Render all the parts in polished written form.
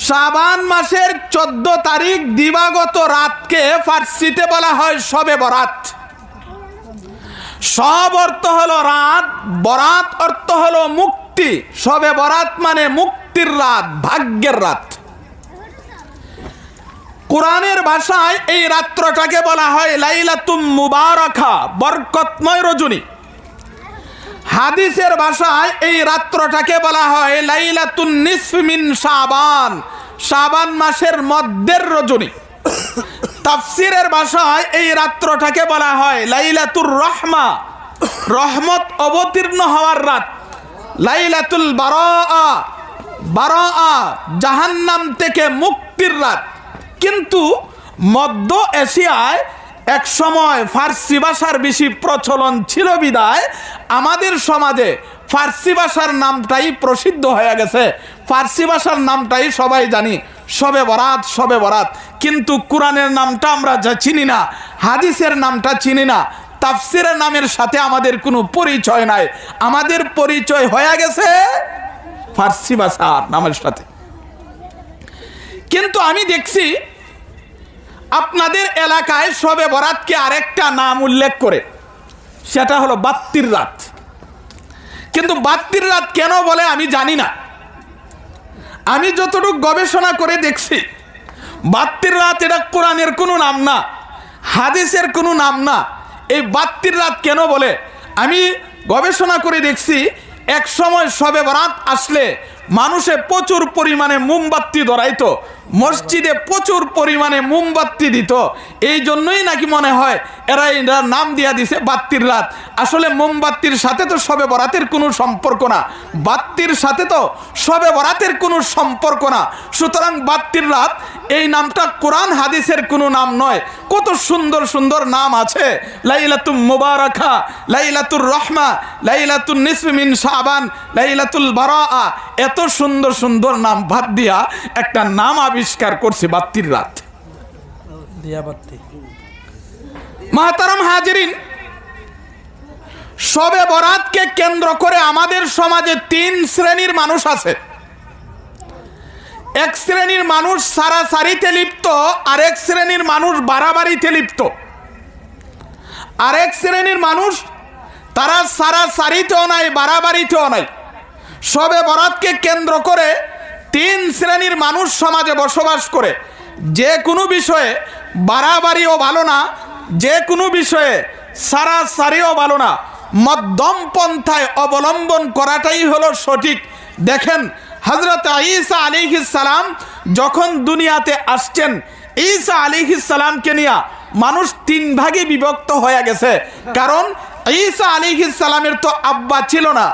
শাবান মাসের 14 তারিখ দিবাগত রাতকে ফার্সিতে বলা হয় শবে বরাত। সব অর্থ হলো রাত, বরাত অর্থ হলো মুক্তি। শবে বরাত মানে মুক্তির রাত, ভাগ্যের রাত। কোরআনের ভাষায় এই রাত্রটাকে বলা হয় লাইলাতুম মুবারাকা, বরকতময় রজনী। হাদিসের ভাষায় এই রাত্রটাকে বলা হয় লাইলাতুন নিসফ মিন শাবান, শাবান মাসের মধ্যের রজনী। তাফসীরের ভাষায় এই রাত্রটাকে বলা হয় লাইলাতুর রহমা, রহমত অবতীর্ণ হওয়ার রাত। লাইলাতুল বারাআ, বারাআ জাহান্নাম থেকে মুক্তির রাত। কিন্তু মধ্য এশিয়ায় এক সময় ফার্সি ভাষার বেশি প্রচলন ছিল বিদায় আমাদের সমাজে ফার্সি ভাষার নামটাই প্রসিদ্ধ হয়ে গেছে। ফার্সি ভাষার নামটাই সবাই জানি, শবে বরাত, শবে বরাত। কিন্তু কোরআনের নামটা আমরা যা চিনি না, হাদিসের নামটা চিনি না, তাফসীরের নামের সাথে আমাদের কোনো পরিচয় নাই। আমাদের পরিচয় হয়ে গেছে ফার্সি ভাষার নামের সাথে। কিন্তু আমি দেখছি আপনাদের এলাকায় শবে বরাতকে আরেকটা নাম উল্লেখ করে, সেটা হলো বাত্তির রাত। কিন্তু বাত্তির রাত কেন বলে আমি জানি না। আমি যতটুকু গবেষণা করে দেখছি বাত্তির রাত এটা কোরআনের কোনো নাম না, হাদিসের কোনো নাম না। এই বাত্তির রাত কেন বলে আমি গবেষণা করে দেখছি, এক সময় শবে বরাত আসলে মানুষে প্রচুর পরিমাণে মোমবাতি ধরাইতো, মসজিদে প্রচুর পরিমাণে মোমবাতি দিত। এই জন্যই নাকি মনে হয় এরা নাম দিয়া দিছে বাত্তির রাত। আসলে মোমবাতির সাথে তো শবে বরাতের কোনো সম্পর্ক না, বাত্তির সাথে তো শবে বরাতের কোনো সম্পর্ক না। সুতরাং বাত্তির রাত এই নামটা কোরআন হাদিসের কোনো নাম নয়। কত সুন্দর সুন্দর নাম আছে, লাইলাতুল মুবারাকা, লাইলাতুর রহমা, লাইলাতুন নিসফ মিন শাবান, লাইলাতুল বারাআ। এত সুন্দর সুন্দর নাম বাদ দিয়া একটা নাম আবিষ্কার করছে বাত্তির রাত। মাহতারাম হাজিরিন, শবে বরাতকে কেন্দ্র করে আমাদের সমাজে 3 শ্রেণীর মানুষ আছে। এক শ্রেণীর মানুষ সারাসারিতে লিপ্ত, আরেক শ্রেণীর মানুষ বাড়াবাড়িতে লিপ্ত। আরেক শ্রেণীর মানুষ তারা সারাসারিতেও নাই, বাড়াবাড়িতেও নাই। শবে বরাতকে কেন্দ্র করে 3 শ্রেণীর মানুষ সমাজে বসবাস করে। যে কোনো বিষয়ে বাড়াবাড়িও ভালো না, যে কোনো বিষয়ে সারাসারিও ভালো না, মধ্যম পন্থায় অবলম্বন করাটাই হলো সঠিক। দেখেন হযরত ঈসা আলাইহিস সালাম যখন দুনিয়াতে আসছেন, ঈসা আলাইহিস সালামকে নিয়ে মানুষ 3 ভাগে বিভক্ত হয়ে গেছে। কারণ ঈসা আলাইহিস সালামের তো আব্বা ছিল না।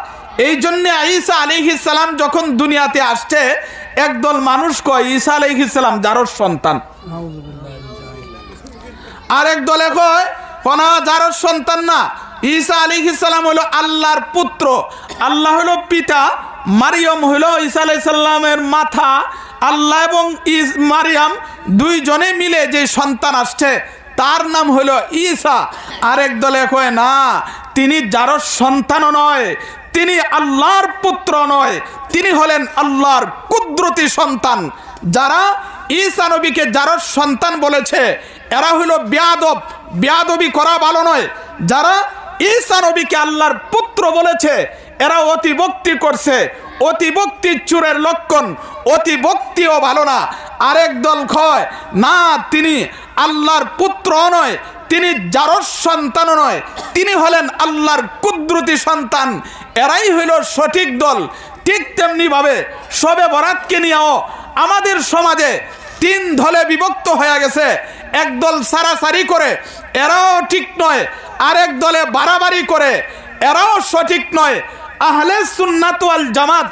এই জন্য ঈসা আলাইহিস সালাম যখন দুনিয়াতে আসছে, একদল মানুষ কয় ঈসা আলাইহিস সালাম জারর সন্তান, আরেক দলে কয় কোন জারর সন্তান না, ঈসা আলাইহিস সালাম হলো আল্লাহর পুত্র, আল্লাহ হলো পিতা, মারিয়াম হলো ঈসা আলাইহিস সালামের মাথা। আল্লাহ এবং মারিয়াম দুইজনে মিলে যে সন্তান আসছে তার নাম হলো ঈসা। আরেক দলে কয় না, তিনি জারর সন্তানও নয়, তিনি আল্লাহর পুত্র নয়, তিনি হলেন আল্লাহর কুদরতি সন্তান। যারা ঈসা নবীকে জারর সন্তান বলেছে এরা হলো বেয়াদব, বেয়াদবি করা ভালো নয়। যারা ঈসা নবীকে আল্লাহর পুত্র বলেছে এরা অতিভক্তি করছে, অতিভক্তি চোরের লক্ষণ, অতিভক্তিও ভালো না। আরেক দল কয় না, তিনি আল্লাহর পুত্র নয়, তিনি জারর সন্তানও নয়, তিনি হলেন আল্লাহর কুদরতি সন্তান। এরাই হইল সঠিক দল। ঠিক তেমনি ভাবে শবে বরাতকে নিয়েও আমাদের সমাজে 3 দলে বিভক্ত হয়ে গেছে। একদল সারাসারি করে, এরাও ঠিক নয়। আরেক দলে বাড়াবাড়ি করে, এরাও সঠিক নয়। আহলে সুন্নাত ওয়াল জামাত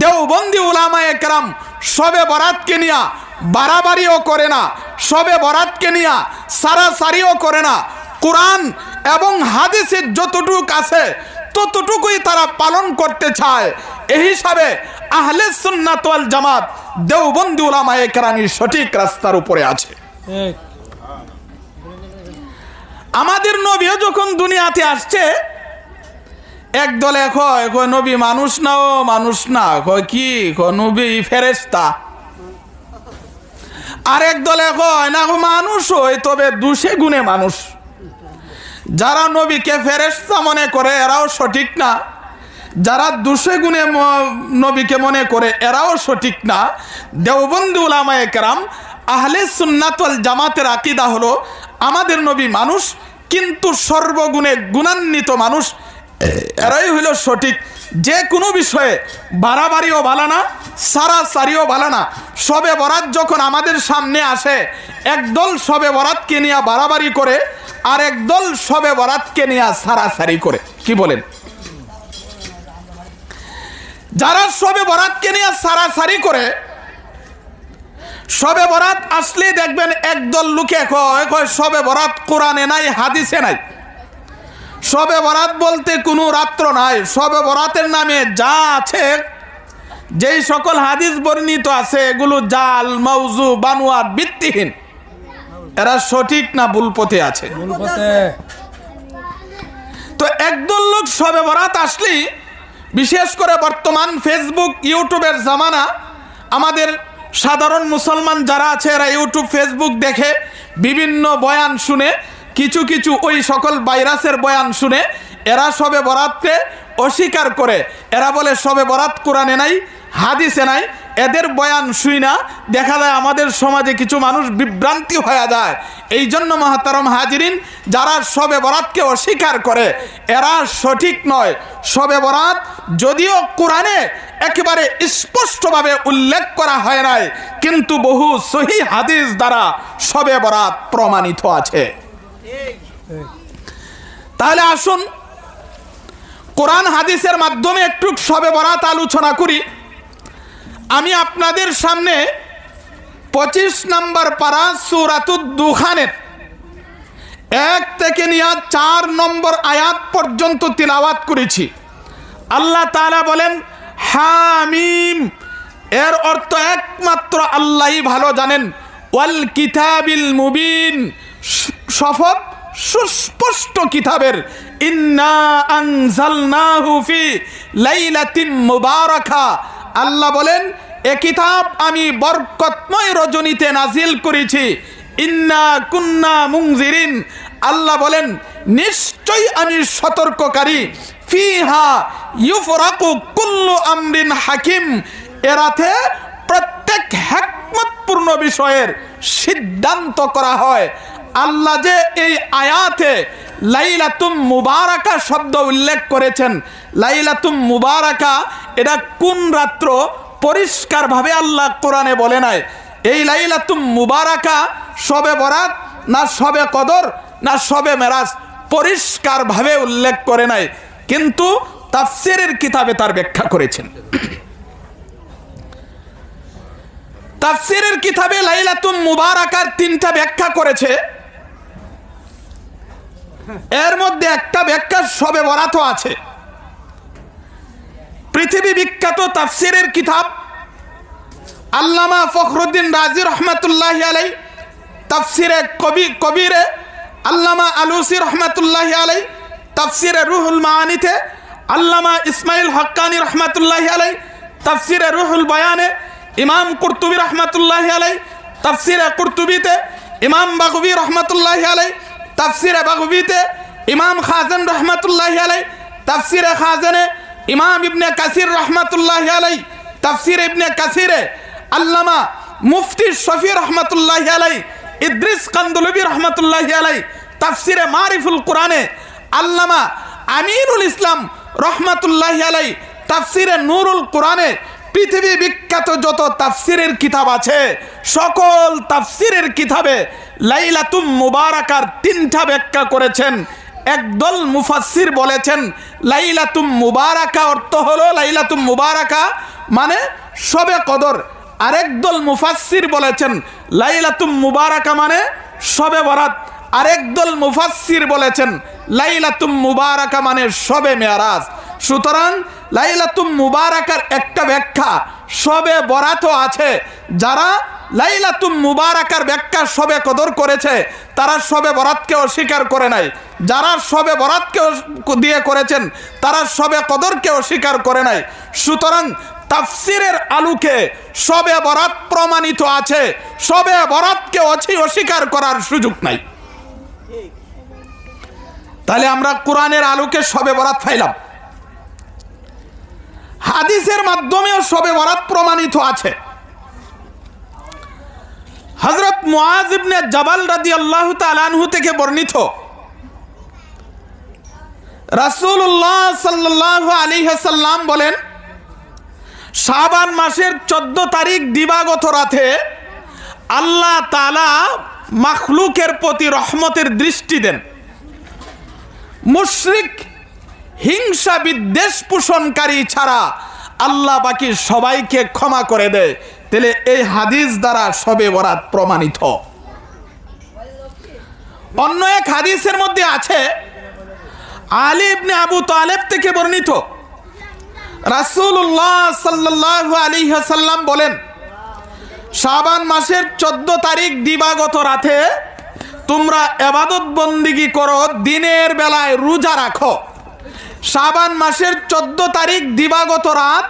দেওবন্দি উলামায়ে কেরাম শবে বরাতকে নিয়ে বাড়াবাড়িও করে না, শবে বরাতকে নিয়ে সারাসারিও করে না। কোরআন এবং হাদিসে যতটুক আছে ততটুকুই তারা পালন করতে চায়। এই হিসাবে আহলে সুন্নাত ওয়াল জামাত দেওবন্দি উলামায়ে কেরাম সঠিক রাস্তার উপরে আছে। আমাদের নবীও যখন দুনিয়াতে আসছে, একদলে কয় নবী মানুষ না, ও মানুষ না, কয় কি, নবী ফেরেশতা। আরেক দলে কয় না মানুষ হয় তবে দুষে গুণে মানুষ। যারা নবীকে ফেরেশতা মনে করে এরাও সঠিক না, যারা দুষে গুণে নবীকে মনে করে এরাও সঠিক না। দেওবন্দি উলামায়ে কেরাম আহলে সুন্নাত ওয়াল জামাতের আকীদা হলো আমাদের নবী মানুষ কিন্তু সর্বগুণে গুণান্বিত মানুষ, এরাই হইল সঠিক। যে কোনো বিষয়ে বাড়াবাড়িও ভালো না, সারাসারিও ভালো না। শবে বরাত যখন আমাদের সামনে আসে, একদল শবে বরাতকে নিয়ে বাড়াবাড়ি করে আর একদল শবে বরাতকে নিয়ে সারাসারি করে। কি বলেন? যারা শবে বরাতকে নিয়ে সারাসারি করে, শবে বরাত আসলে দেখবেন একদল লোকে কয় শবে বরাত কোরআনে নাই, হাদিসে নাই। শবে বরাত বলতে কোনো রাত্র নাই। শবে বরাতের নামে যা আছে, যেই সকল হাদিস বর্ণিত আছে, এগুলো জাল, মওজু, বানোয়াট, ভিত্তিহীন। এরা সঠিক না ভুল পথে আছে? তো একদল লোক শবে বরাত আসলেই, বিশেষ করে বর্তমান ফেসবুক ইউটিউবের জামানা, আমাদের সাধারণ মুসলমান যারা আছে এরা ইউটিউব ফেসবুক দেখে বিভিন্ন বয়ান শুনে, কিছু কিছু ওই সকল ভাইরাসের বয়ান শুনে এরা শবে বরাতকে অস্বীকার করে। এরা বলে শবে বরাত কোরআনে নাই, হাদিসে নাই। এদের বয়ান শুই না দেখা যায় আমাদের সমাজে কিছু মানুষ বিভ্রান্তি হয়ে যায়। এই জন্য মহতারম হাজিরিন, যারা শবে বরাতকে অস্বীকার করে এরা সঠিক নয়। শবে বরাত যদিও কোরআনে একেবারে স্পষ্টভাবে উল্লেখ করা হয় নাই, কিন্তু বহু সহিহ হাদিস দ্বারা শবে বরাত প্রমাণিত আছে। তাহলে আসুন কোরআন হাদিসের মাধ্যমে একটু শবে বরাত আলোচনা করি। আমি আপনাদের সামনে 25 নম্বর পারা সূরাতুদ দুখানের 1 থেকে নিয়ে 4 নম্বর আয়াত পর্যন্ত তিলাওয়াত করেছি। আল্লাহ তাআলা বলেন হামিম, এর অর্থ একমাত্র আল্লাহই ভালো জানেন। ওয়াল কিতাবিল মুবিন, শপথ সুস্পষ্ট কিতাবের। ইন্না আনজালনাহু ফি লাইলাতিন মুবারাকা, আল্লাহ বলেন এ কিতাব আমি বরকতময় রজনীতে নাজিল করেছি। ইন্না কুন্না মুনজিরিন, আল্লাহ বলেন নিশ্চয়ই আমি সতর্ককারী। ফিহা ইউফরাকু কুল্লু আমরিন হাকিম, এরাতে প্রত্যেক হিকমতপূর্ণ বিষয়ের সিদ্ধান্ত করা হয়। আল্লাহ যে এই আয়াতে লাইলাতুম মুবারাকা শব্দ উল্লেখ করেছেন, লাইলাতুম মুবারাকা এটা কোন রাত্র পরিষ্কারভাবে আল্লাহ কোরআনে বলে নাই। এই লাইলাতুম মুবারাকা শবে বরাত না শবে কদর না শবে মেরাজ পরিষ্কারভাবে উল্লেখ করে নাই, কিন্তু তাফসীরের কিতাবে তার ব্যাখ্যা করেছেন। তাফসীরের কিতাবে লাইলাতুম মুবারাকার 3টা ব্যাখ্যা করেছে। এর মধ্যে একটা ব্যাখ্যা শবে বরাতও আছে। পৃথিবী বিখ্যাত তাফসীরের কিতাব আল্লামা ফখরুদ্দিন রাজি রহমাতুল্লাহি আলাইহি, তাফসীরে কবিরে আল্লামা আলুসি রহমাতুল্লাহি আলাইহি, তাফসীরে রুহুল মাআনিতে আল্লামা ইসমাইল হক্কানি রহমাতুল্লাহি আলাইহি, তাফসীরে রুহুল বয়ানে ইমাম কুরতুবী রহমাতুল্লাহি আলাইহি, তাফসীরে কুরতুবীতে ইমাম বাগবী রহমাতুল্লাহি আলাইহি, তাফসীরে বাগবীতে ইমাম খাজান রহমাতুল্লাহি আলাইহি, তাফসীরে খাজানে ইমাম ইবনে কাসির রহমাতুল্লাহি আলাইহি, তাফসীর ইবনে কাসিরে আল্লামা মুফতি শফি রহমাতুল্লাহি আলাইহি, ইদ্রিস কান্দলবি রহমাতুল্লাহি আলাইহি, তাফসীরে মারিফুল কোরআনে আল্লামা আমিনুল ইসলাম রহমাতুল্লাহি আলাইহি, তাফসীরে নূরুল কোরআনে। পৃথিবী বিখ্যাত যত তাফসীরের কিতাব আছে সকল তাফসীরের কিতাবে লাইলাতুম মুবারাকার 3টা ব্যাখ্যা করেছেন। একদল মুফাসসির বলেছেন লাইলাতুম মুবারাকা অর্থ হলো লাইলাতুম মুবারাকা মানে শবে কদর। আরেকদল মুফাসসির বলেছেন লাইলাতুম মুবারাকা মানে শবে বরাত। আরেকদল মুফাসসির বলেছেন লাইলাতুম মুবারাকা মানে শবে মেরাজ। সুতরাং লাইলাতুম মুবারাকার একটা ব্যাখ্যা শবে বরাতও আছে। যারা লাইলাতুম মুবারাকার ব্যাখ্যা শবে কদর করেছে তারা শবে বরাতকে অস্বীকার করে নাই। যারা শবে বরাতকে দিয়ে করেছেন তারা শবে কদরকে অস্বীকার করে নাই। সুতরাং তাফসিরের আলোকে শবে বরাত প্রমাণিত আছে। শবে বরাতকে অস্বীকার করার সুযোগ নাই। তাহলে আমরা কোরআনের আলোকে শবে বরাত পাইলাম, হাদিসের মাধ্যমেও শবে বরাত প্রমাণিত আছে। হযরত মুআজ ইবনে জাবাল রাদিয়াল্লাহু তাআলা আনহু থেকে বর্ণিত, রাসূলুল্লাহ সাল্লাল্লাহু আলাইহি ওয়াসাল্লাম বলেন, শাবান মাসের 14 তারিখ দিবাগত রাতে আল্লাহ তাআলা মাখলুকের প্রতি রহমতের দৃষ্টি দেন। মুশরিক, হিংসা বিদ্বেষ পোষণকারী ছাড়া আল্লাহ বাকি সবাইকে ক্ষমা করে দেয়। তাহলে এই হাদিস দ্বারা শবে বরাত প্রমাণিত। অন্য এক হাদিসের মধ্যে আছে, আলী ইবনে আবু তালেব থেকে বর্ণিত, রাসূলুল্লাহ সাল্লাল্লাহু আলাইহি ওয়াসাল্লাম বলেন, শাবান মাসের 14 তারিখ দিবাগত রাতে তোমরা ইবাদত বন্দেগী করো, দিনের বেলায় রোজা রাখো। শাবান মাসের 14 তারিখ দিবাগত রাত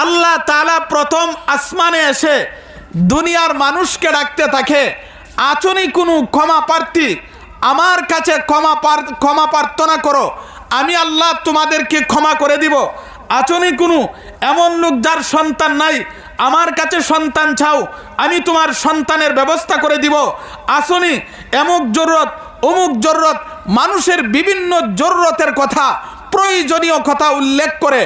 আল্লাহ তাআলা প্রথম আসমানে এসে দুনিয়ার মানুষকে ডাকতে থাকে, আচনি কোনো ক্ষমা প্রার্থী আমার কাছে ক্ষমা প্রার্থনা করো, আমি আল্লাহ তোমাদেরকে ক্ষমা করে দিব। আচনি কোনো এমন লোক যার সন্তান নাই, আমার কাছে সন্তান চাও, আমি তোমার সন্তানের ব্যবস্থা করে দিব। আসনি এমুক জরুরত অমুক জরুরত, মানুষের বিভিন্ন জরুরতের কথা, প্রয়োজনীয় কথা উল্লেখ করে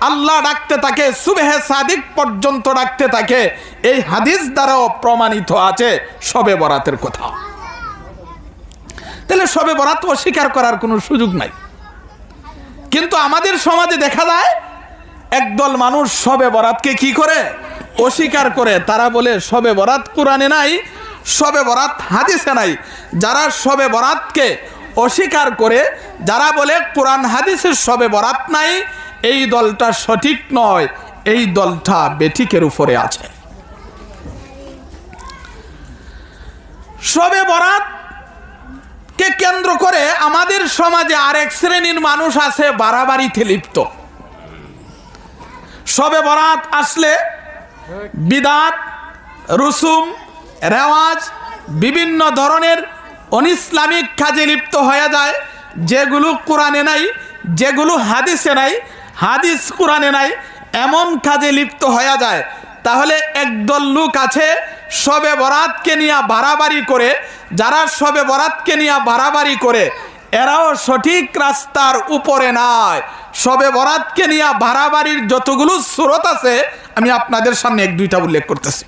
আল্লাহ ডাকতে থাকে, সুবহে সাদিক পর্যন্ত ডাকতে থাকে। এই হাদিস দ্বারাও প্রমাণিত আছে শবে বরাতের কথা। তাহলে শবে বরাত অস্বীকার করার কোনো সুযোগ নাই। কিন্তু আমাদের সমাজে দেখা যায় একদল মানুষ শবে বরাতকে কি করে? অস্বীকার করে। তারা বলে শবে বরাত কোরআনে নাই, শবে বরাত হাদিসে নাই। যারা শবে বরাতকে অস্বীকার করে, যারা বলে কোরআন হাদিসের শবে বরাত নাই, এই দলটা সঠিক নয়, এই দলটা বেঠিকের উপরে আছে। শবে বরাত কে কেন্দ্র করে আমাদের সমাজে আরেক শ্রেণীর মানুষ আছে বাড়াবাড়িতে লিপ্ত। শবে বরাত আসলে বিদাত, রুসুম, রেওয়াজ, বিভিন্ন ধরনের অনিসলামিক কাজে লিপ্ত হয়ে যায়, যেগুলো কোরআনে নাই, যেগুলো হাদিসে নাই, হাদিস কোরআনে নাই, এমন কাজে লিপ্ত হয়ে যায়। তাহলে একদল লোক আছে শবে বরাতকে নিয়ে বাড়াবাড়ি করে। যারা শবে বরাতকে নিয়ে বাড়াবাড়ি করে এরাও সঠিক রাস্তার উপরে নাই। শবে বরাতকে নিয়ে বাড়াবাড়ির যতগুলো সুরত আছে আমি আপনাদের সামনে এক দুইটা উল্লেখ করতেছি।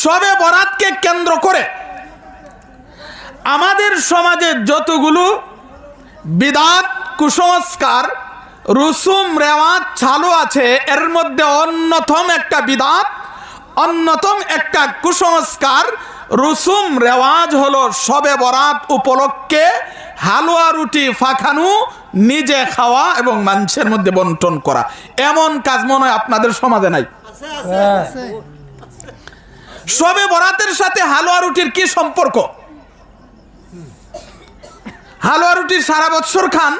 শবে বরাতকে কেন্দ্র করে আমাদের সমাজে যতগুলো বিদাত, কুসংস্কার, রুসুম, রেওয়াজ চালু আছে, এর মধ্যে অন্যতম একটা বিদাত, অন্যতম একটা কুসংস্কার, রুসুম, রেওয়াজ হলো শবে বরাত উপলক্ষে হালুয়া রুটি ফাখানু, নিজে খাওয়া এবং মানুষের মধ্যে বন্টন করা। এমন কাজ মনে হয় আপনাদের সমাজে নাই? শবে বরাতের সাথে হালুয়া রুটির কি সম্পর্ক? হালুয়া রুটি সারা বছর খান,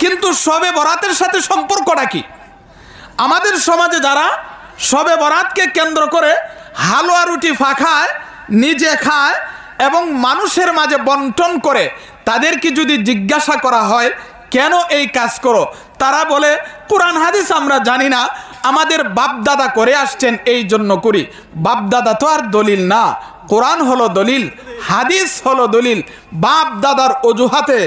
কিন্তু শবে বরাতের সাথে সম্পর্কটা কি? আমাদের সমাজে যারা শবে বরাতকে কেন্দ্র করে হালুয়া রুটি ফাখায়, নিজে খায় এবং মানুষের মাঝে বন্টন করে, তাদেরকে যদি জিজ্ঞাসা করা হয় কেন এই কাজ করো, তারা বলে কোরআন হাদিস আমরা জানি না, আমাদের বাপদাদা করে আসছেন এই জন্য করি। বাপদাদা তো আর দলিল না, কোরআন হলো দলিল, হাদিস হলো দলিল। বাপ দাদার অজুহাতে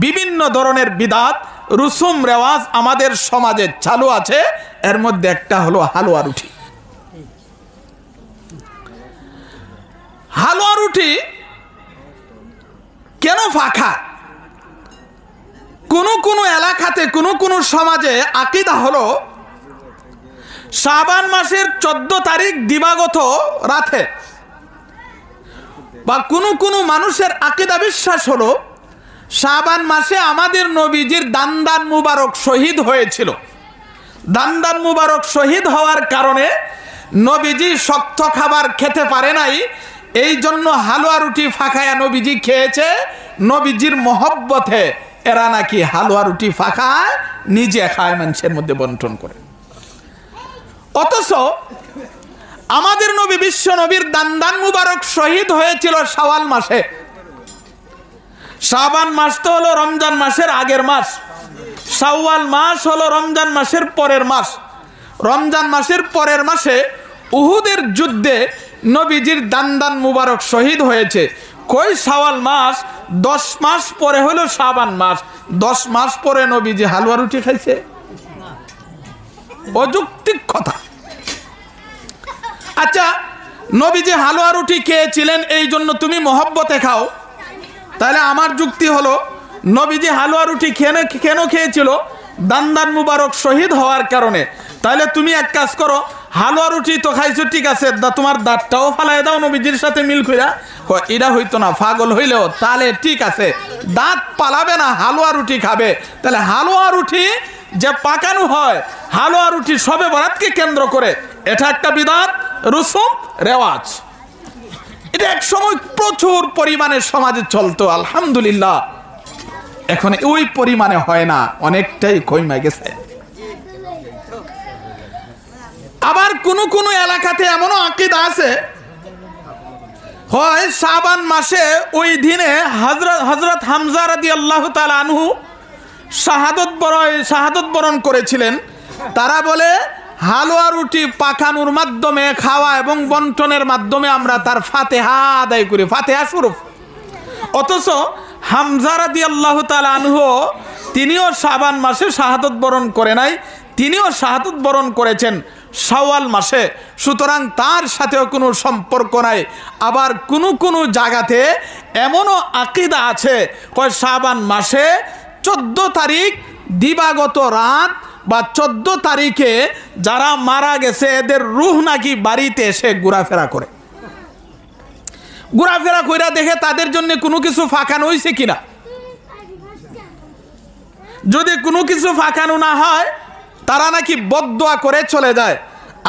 বিভিন্ন ধরনের বিদাত, রুসুম, রেওয়াজ আমাদের সমাজে চালু আছে। এর মধ্যে একটা হলো হালুয়া রুটি। হালুয়া রুটি কেন ফাঁকা? কোন এলাকাতে, কোন সমাজে আকীদা হলো শাবান মাসের 14 তারিখ দিবাগত রাতে, বা কোন মানুষের আকীদা বিশ্বাস হলো শাবান মাসে আমাদের নবীজির দান্দান মুবারক শহীদ হয়েছিল। দান্দান মুবারক শহীদ হওয়ার কারণে নবীজি শক্ত খাবার খেতে পারে নাই, এই জন্য হালুয়া রুটি ফাঁকায়া নবীজি খেয়েছে। নবীজির মহব্বতে এরা নাকি হালুয়া রুটি ফাঁকায় নিজে খায়, মানুষের মধ্যে বন্টন করে। অথচ আমাদের নবী বিশ্ব নবীর দান্দান মুবারক শহীদ হয়েছিল শাওয়াল মাসে। শাবান মাস তো হলো রমজান মাসের আগের মাস, শাওয়াল মাস হলো রমজান মাসের পরের মাস। রমজান মাসের পরের মাসে উহুদের যুদ্ধে নবীজির দান্দান মুবারক শহীদ হয়েছে। কই শাওয়াল মাস, 10 মাস পরে হলো শাবান মাস, 10 মাস পরে নবীজি হালুয়া রুটি খাইছে? অযৌক্তিক কথা। আচ্ছা, নবীজি হালুয়া রুটি খেয়েছিলেন এই জন্য তুমি মহব্বতে খাও, তাহলে আমার যুক্তি হলো নবীজি হালুয়া রুটি কেন খেয়েছিল? দান্দান মুবারক শহীদ হওয়ার কারণে। তাহলে তুমি এক কাজ করো, হালুয়া রুটি তো খাইছো ঠিক আছে, তোমার দাঁতটাও ফালাই দাও নবীজির সাথে মিল কইরা। এটা হইতো না, পাগল হইলেও তাহলে ঠিক আছে, দাঁত পালাবে না, হালুয়া রুটি খাবে। তাহলে হালুয়া রুটি যে পাকানো হয়, হালুয়া রুটি শবে বরাতকে কেন্দ্র করে, এটা একটা বিধাত, রসুম, রেওয়াজ। এটা এক সময় প্রচুর পরিমাণে সমাজে চলতো, আলহামদুলিল্লাহ এখন ওই পরিমাণে হয় না, অনেকটাই কমে গেছে। আবার কোন কোন এলাকাতে এমনও আকীদা আছে, হয় শাবান মাসে ওই দিনে হযরত হামজা রাদিয়াল্লাহু তাআলা আনহু শাহাদত বরণ করেছিলেন। তারা বলে হালুয়া রুটি পাকানোর মাধ্যমে, খাওয়া এবং বন্টনের মাধ্যমে আমরা তার ফাতিহা আদায় করি, ফাতিহা শরীফ। অথচ হামজা রাদিয়াল্লাহু তাআলা আনহু তিনিও শাবান মাসে শাহাদত বরণ করে নাই, তিনিও শাহাদত বরণ করেছেন শাওয়াল মাসে। সুতরাং তার সাথেও কোনো সম্পর্ক নাই। আবার কোনো জায়গাতে এমনও আকীদা আছে, কয় শাবান মাসে 14 তারিখ দিবাগত রাত বা 14 তারিখে যারা মারা গেছে এদের রূহ নাকি বাড়িতে এসে ঘোরাফেরা করে, ঘোরাফেরা কইরা দেখে তাদের জন্য কোনো কিছু ফাঁকানো হয়েছে কিনা। যদি কোনো কিছু ফাঁকানো না হয়, তারা নাকি বদদোয়া করে চলে যায়।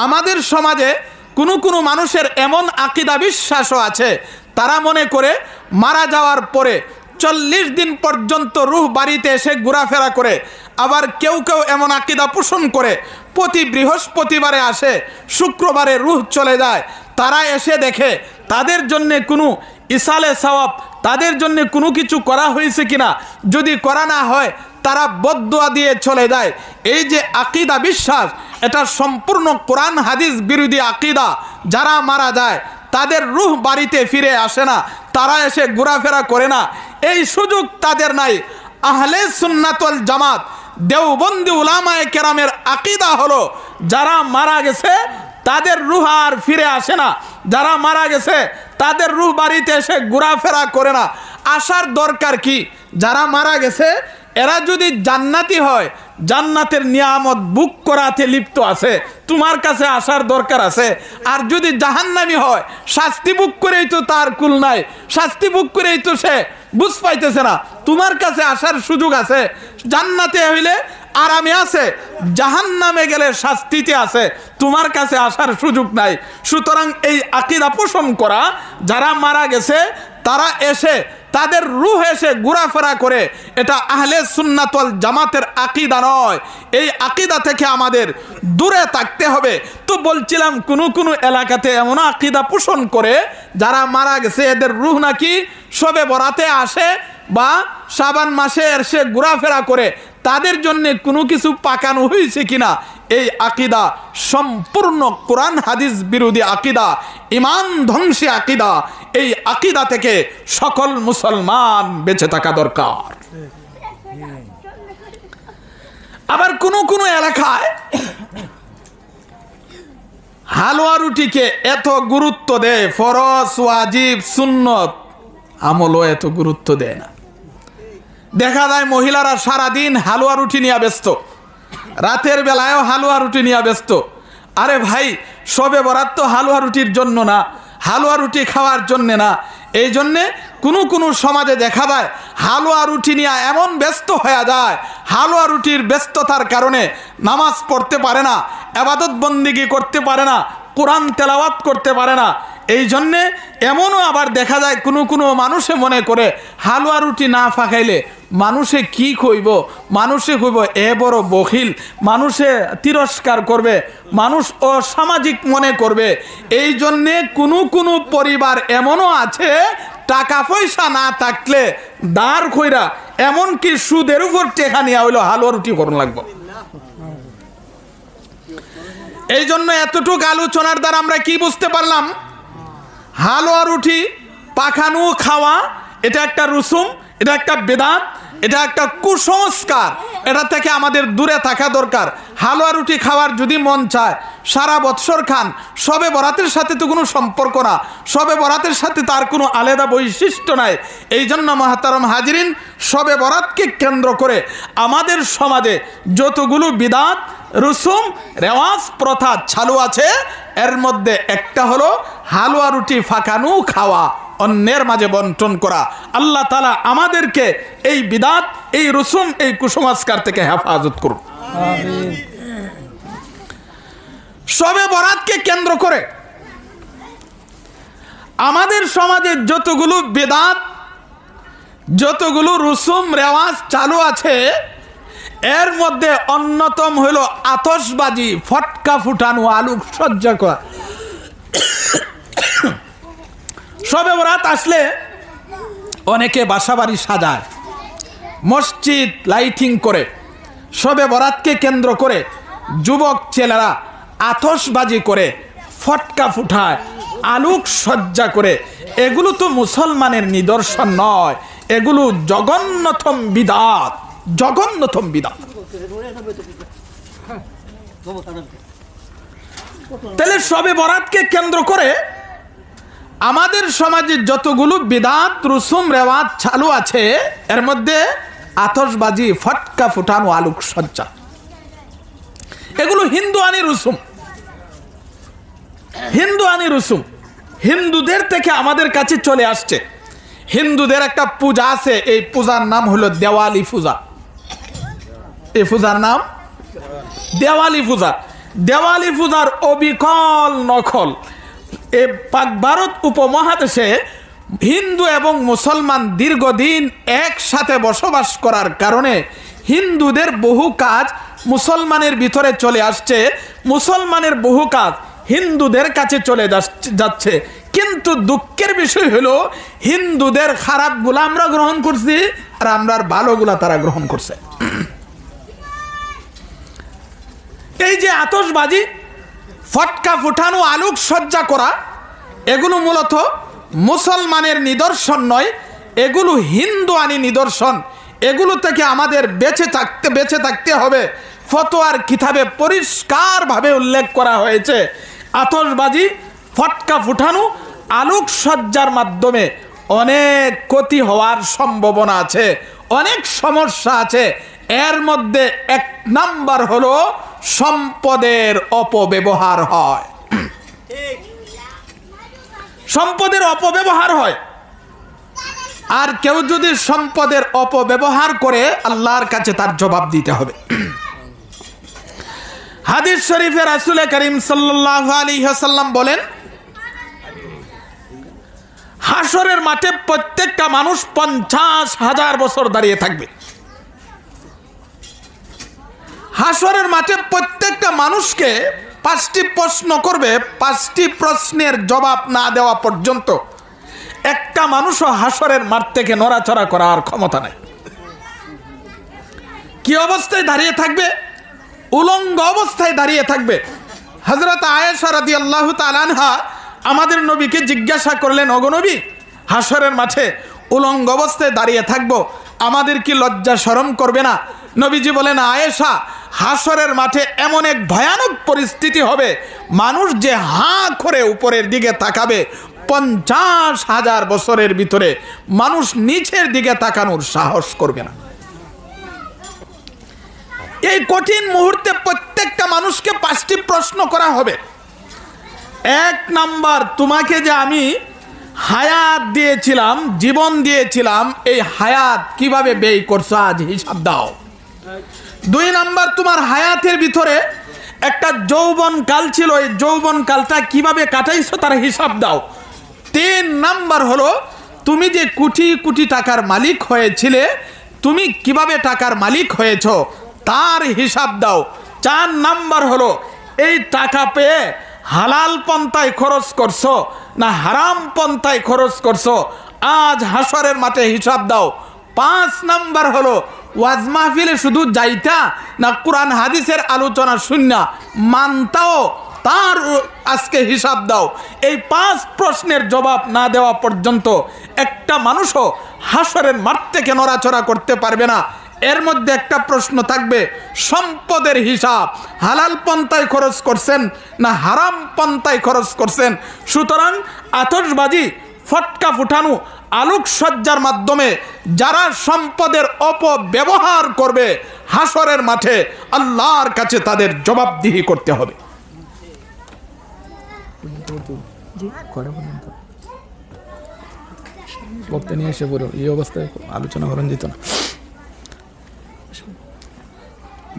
আমাদের সমাজে কোনো মানুষের এমন আকীদা বিশ্বাসও আছে, তারা মনে করে মারা যাওয়ার পরে 40 দিন পর্যন্ত রূহ বাড়িতে এসে ঘোরাফেরা করে। আবার কেউ এমন আকীদা পোষণ করে প্রতি বৃহস্পতিবারে আসে, শুক্রবারে রূহ চলে যায়। তারা এসে দেখে তাদের জন্য কোনো ইসালে সওয়াব, তাদের জন্য কোনো কিছু করা হয়েছে কিনা। যদি করা না হয় তারা বদদোয়া দিয়ে চলে যায়। এই যে আকীদা বিশ্বাস, এটা সম্পূর্ণ কোরআন হাদিস বিরোধী আকীদা। যারা মারা যায় তাদের রূহ বাড়িতে ফিরে আসে না, তারা এসে ঘোরাফেরা করে না, এই সুযোগ তাদের নাই। আহলে সুন্নাত ওয়াল জামাত দেওবন্দি উলামায়ে কেরামের আকীদা হলো, যারা মারা গেছে তাদের রূহ আর ফিরে আসে না, যারা মারা গেছে তাদের রূহ বাড়িতে এসে ঘোরাফেরা করে না। আসার দরকার কি? যারা মারা গেছে এরা যদি জান্নাতি হয়, জান্নাতের নিয়ামত বুক করাতে লিপ্ত আছে, তোমার কাছে আসার দরকার আছে। আর যদি জাহান্নামী হয়, শাস্তি বুক করেই তো তার কুল নাই, শাস্তি বুক করেই তো সে বুঝ পাইতেছে না, তোমার কাছে আসার সুযোগ আছে। জান্নাতে হইলে আরামে আছে, জাহান্নামে গেলে শাস্তিতে আছে, তোমার কাছে আসার সুযোগ নাই। সুতরাং এই আকীদা পোষণ করা, যারা মারা গেছে তারা এসে তাদের রূহ এসে ঘোরাফেরা করে, এটা আহলে সুন্নাত ওয়াল জামাতের আকীদা নয়। এই আকীদা থেকে আমাদের দূরে থাকতে হবে। তো বলছিলাম কোনো এলাকাতে এমন আকীদা পোষণ করে, যারা মারা গেছে এদের রূহ নাকি শবে বরাতে আসে বা শাবান মাসে এসে ঘোরাফেরা করে, তাদের জন্য কোনো কিছু পাকানো হয়েছে কিনা। এই আকীদা সম্পূর্ণ কোরআন হাদিস বিরোধী আকীদা, ঈমান ধ্বংসী আকীদা। এই আকীদা থেকে সকল মুসলমান বেঁচে থাকা দরকার। আবার কোনো এলাকায় হালুয়া রুটিকে এত গুরুত্ব দেয়, ফরজ, ওয়াজিব, সুন্নত আমলও এত গুরুত্ব দেয় না। দেখা যায় মহিলারা সারাদিন হালুয়া রুটি নিয়ে ব্যস্ত, রাতের বেলায়ও হালুয়া রুটি নিয়ে ব্যস্ত। আরে ভাই, শবে বরাত তো হালুয়া রুটির জন্য না, হালুয়া রুটি খাওয়ার জন্যে না। এই জন্যে কোনো সমাজে দেখা যায় হালুয়া রুটি নিয়ে এমন ব্যস্ত হয়ে যায়, হালুয়া রুটির ব্যস্ততার কারণে নামাজ পড়তে পারে না, ইবাদত বন্দেগী করতে পারে না, কোরআন তেলাওয়াত করতে পারে না। এই জন্যে এমনও আবার দেখা যায় কোনো মানুষে মনে করে হালুয়া রুটি না ফাঁকাইলে মানুষে কি কইব, মানুষে কইব এ বড় বখিল, মানুষে তিরস্কার করবে, মানুষ অসামাজিক মনে করবে। এই জন্যে কোনো পরিবার এমনও আছে টাকা পয়সা না থাকলে দাঁড় কইরা এমনকি সুদের উপর টেকা নিয়ে হইলো হালুয়া রুটি করুন লাগবে। এই জন্য এতটুকু আলোচনার দ্বারা আমরা কি বুঝতে পারলাম, হালুয়া রুটি পাখানো খাওয়া এটা একটা রুসুম, এটা একটা বেদাত, এটা একটা কুসংস্কার, এটা থেকে আমাদের দূরে থাকা দরকার। হালুয়া রুটি খাওয়ার যদি মন চায় সারা বৎসর খান, শবে বরাতের সাথে তো কোনো সম্পর্ক না, শবে বরাতের সাথে তার কোনো আলাদা বৈশিষ্ট্য নাই। এই জন্য মহতারম হাজিরিন, শবে বরাতকে কেন্দ্র করে আমাদের সমাজে যতগুলো বিদাত, রুসুম, রেওয়াজ, প্রথা চালু আছে, এর মধ্যে একটা হলো হালুয়া রুটি ফাঁকানো খাওয়া, অন্যের মাঝে বন্টন করা। আল্লাহ তাআলা আমাদেরকে এই বিদাত, এই রুসুম, এই কুসংস্কার থেকে হেফাজত করুন। শবে বরাতকে কেন্দ্র করে আমাদের সমাজে যতগুলো বিদাত, যতগুলো রুসুম রেওয়াজ চালু আছে, এর মধ্যে অন্যতম হলো আতশবাজি, ফটকা ফুটানো, আলোকসজ্জা করা। শবে বরাত আসলে অনেকে বাসাবাড়ি সাজায়, মসজিদ লাইটিং করে। শবে বরাতকে কেন্দ্র করে যুবক ছেলেরা আতশবাজি করে, ফটকা ফুটায়, আলোকসজ্জা করে। এগুলো তো মুসলমানের নিদর্শন নয়, এগুলো জঘন্যতম বিদাত, জঘন্যতম বিদাত। তাহলে শবে বরাতকে কেন্দ্র করে আমাদের সমাজে যতগুলো বিদাত, রুসুম, রেওয়াজ চালু আছে, এর মধ্যে আতশবাজি, ফটকা ফুটানো, আলোকসজ্জা, এগুলো হিন্দুয়ানি রুসুম। হিন্দুয়ানি রুসুম হিন্দুদের থেকে আমাদের কাছে চলে আসছে। হিন্দুদের একটা পূজা আছে, এই পূজার নাম হলো দেওয়ালি পূজা। এই পূজার নাম দেওয়ালি পূজা। দেওয়ালি পূজার অবিকল নকল এ পাক ভারত উপমহাদেশে হিন্দু এবং মুসলমান দীর্ঘদিন একসাথে বসবাস করার কারণে হিন্দুদের বহু কাজ মুসলমানের ভিতরে চলে আসছে, মুসলমানের বহু কাজ হিন্দুদের কাছে চলে যাচ্ছে। কিন্তু দুঃখের বিষয় হলো হিন্দুদের খারাপগুলো আমরা গ্রহণ করছি আর আমরার ভালোগুলা তারা গ্রহণ করছে। এই যে আতশবাজি, ফটকা ফুটানো, আলোকসজ্জা করা, এগুলো মূলত মুসলমানের নিদর্শন নয়, এগুলো হিন্দুয়ানি নিদর্শন। এগুলো থেকে আমাদের বেঁচে থাকতে হবে। ফতোয়ার কিতাবে পরিষ্কারভাবে উল্লেখ করা হয়েছে, আতশবাজি, ফটকা ফুটানো, আলোকসজ্জার মাধ্যমে অনেক ক্ষতি হওয়ার সম্ভাবনা আছে, অনেক সমস্যা আছে। এর মধ্যে এক নাম্বার হলো সম্পদের অপব্যবহার হয়। সম্পদের অপব্যবহার হয়। আর কেউ যদি সম্পদের অপব্যবহার করে আল্লাহর কাছে তার জবাব দিতে হবে। হাদিস শরীফে রাসূল করিম সাল্লাল্লাহু আলাইহি ওয়াসাল্লাম বলেন, হাসরের মাঠে প্রত্যেকটা মানুষ 50,000 বছর দাঁড়িয়ে থাকবে। হাসরের মাঠে প্রত্যেকটা মানুষকে 5টি প্রশ্ন করবে, 5টি প্রশ্নের জবাব না দেওয়া পর্যন্ত একটা মানুষও হাসরের মাঠ থেকে নড়াচড়া করার ক্ষমতা নাই। কি অবস্থায় দাঁড়িয়ে থাকবে? উলঙ্গ অবস্থায় দাঁড়িয়ে থাকবে। হযরত আয়েশা রাদিয়াল্লাহু তাআলা আনহা আমাদের নবীকে জিজ্ঞাসা করলেন, ওগো নবী, হাসরের মাঠে উলঙ্গ অবস্থায় দাঁড়িয়ে থাকবো, আমাদের কি লজ্জা শরম করবে না? নবীজি বলেন, আয়েশা, হাসরের মাঠে এমন এক ভয়ানক পরিস্থিতি হবে, মানুষ যে হাঁ করে উপরের দিকে তাকাবে, 50,000 বছরের ভিতরে মানুষ নিচের দিকে তাকানোর সাহস করবে না। এই কঠিন মুহূর্তে প্রত্যেকটা মানুষকে 5টি প্রশ্ন করা হবে। 1 নাম্বার, তোমাকে যে আমি হায়াত দিয়েছিলাম, জীবন দিয়েছিলাম, এই হায়াত কিভাবে ব্যয় করছো আজ হিসাব দাও। 2 নাম্বার, তোমার হায়াতের ভিতরে একটা যৌবন কাল ছিল, এই যৌবন কালটা কিভাবে কাটাইছো তার হিসাব দাও। তিন নাম্বার হলো তুমি যে কোটি কোটি টাকার মালিক হয়েছিলে, তুমি কিভাবে টাকার মালিক হয়েছো তার হিসাব দাও। চার নাম্বার হলো এই টাকা পেয়ে হালাল পন্থায় খরচ করছো না হারাম পন্থায় খরচ করছো, আজ হাসরের মাঠে হিসাব দাও। পাঁচ নাম্বার হলো ওয়াজ মাহফিলে শুধু যাইতা না কোরআন হাদিসের আলোচনা শুননা মানতাও, তার আজকে হিসাব দাও। এই পাঁচ প্রশ্নের জবাব না দেওয়া পর্যন্ত একটা মানুষও হাসরের মাঠ থেকে নড়াচড়া করতে পারবে না। এর মধ্যে একটা প্রশ্ন থাকবে, সম্পদের হিসাব হালাল পন্থায় খরচ করছেন না হারাম পন্থায় খরচ করছেন। সুতরাং আতশবাজি, ফটকা ফুটানো, আলোকসজ্জার মাধ্যমে যারা সম্পদের অপব্যবহার করবে হাসরের মাঠে আল্লাহর কাছে তাদের জবাবদিহি করতে হবে। বক্তা নিয়ে এসে বলো এই অবস্থায় আলোচনা করেন যেত না,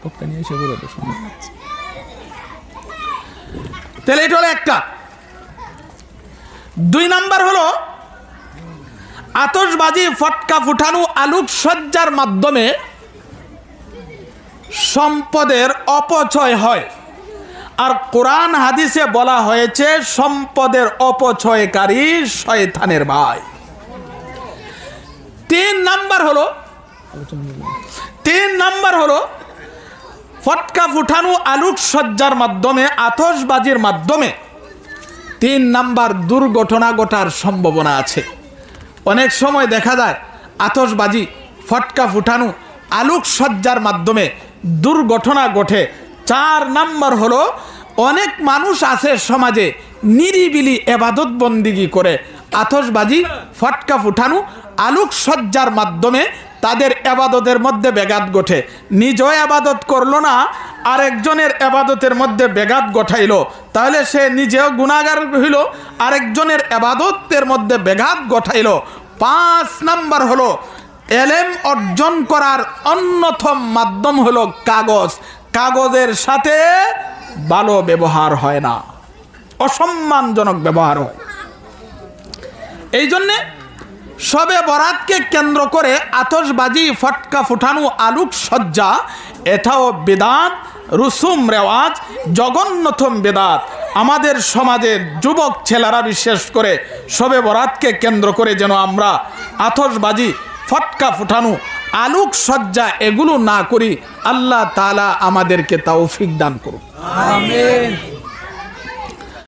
বক্তা নিয়ে এসে বলো। তাহলে এটা হলো একটা। দুই নাম্বার হলো আতশবাজি, ফটকা ফুটানো, আলোকসজ্জার মাধ্যমে সম্পদের অপচয় হয়। আর কোরআন হাদিসে বলা হয়েছে সম্পদের অপচয়কারী শয়তানের ভাই। তিন নাম্বার হলো ফটকা ফুটানো, আলোকসজ্জার মাধ্যমে, আতশবাজির মাধ্যমে তিন নাম্বার দুর্ঘটনা ঘটার সম্ভাবনা আছে। অনেক সময় দেখা যায় আতশবাজি, ফটকা ফুটানো, আলোকসজ্জার মাধ্যমে দুর্ঘটনা ঘটে। চার নাম্বার হলো অনেক মানুষ আছে সমাজে নিরিবিলি এবাদত বন্দিগি করে, আতশবাজি, ফটকা ফুটানো, আলোকসজ্জার মাধ্যমে তাদের এবাদতের মধ্যে ব্যাঘাত ঘটে। নিজেও এবাদত করলো না, আরেকজনের এবাদতের মধ্যে ব্যাঘাত ঘটাইলো, তাহলে সে নিজেও গুনাহগার হইল, আরেকজনের এবাদতের মধ্যে ব্যাঘাত ঘটাইলো। পাঁচ নাম্বার হলো এলেম অর্জন করার অন্যতম মাধ্যম হলো কাগজ। কাগজের সাথে ভালো ব্যবহার হয় না, অসম্মানজনক ব্যবহার হয়। এই জন্যে শবে বরাতকে কেন্দ্র করে আতশবাজি, ফটকা ফুটানো, আলোকসজ্জা এটাও বেদাত, রুসুম রেওয়াজ, জঘন্যতম বেদাত। আমাদের সমাজের যুবক ছেলেরা বিশেষ করে শবে বরাতকে কেন্দ্র করে যেন আমরা আতশবাজি, ফটকা ফুটানো, আলোকসজ্জা এগুলো না করি। আল্লাহ তাআলা আমাদেরকে তৌফিক দান করুন। আমিন।